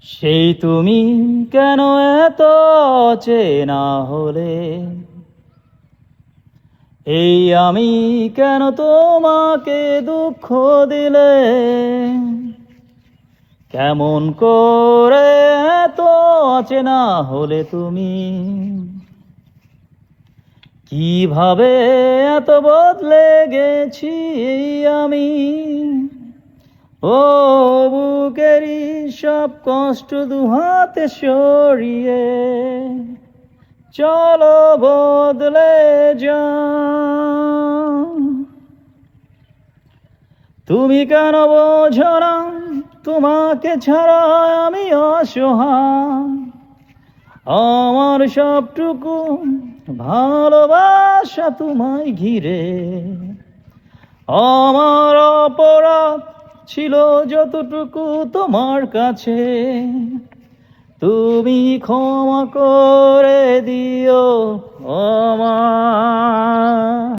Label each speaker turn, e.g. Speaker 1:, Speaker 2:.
Speaker 1: সেই তুমি কেন এত চেনা হলে, এই আমি কেন তোমাকে দুঃখ দিলে, কেমন করে এত চেনা হলে তুমি, কিভাবে এত বদলে গেছি আমি। ও বুকেরই সব কষ্ট দুহাতে সরিয়ে চলো বদলে যাও। তুমি কেন বোঝো না তোমাকে ছাড়া আমি অসহায়, আমার সবটুকু ভালোবাসা তোমায় ঘিরে, আমার অপরাধ ছিল যতটুকু তোমার কাছে, তুমি ক্ষমা করে দিও আমায়।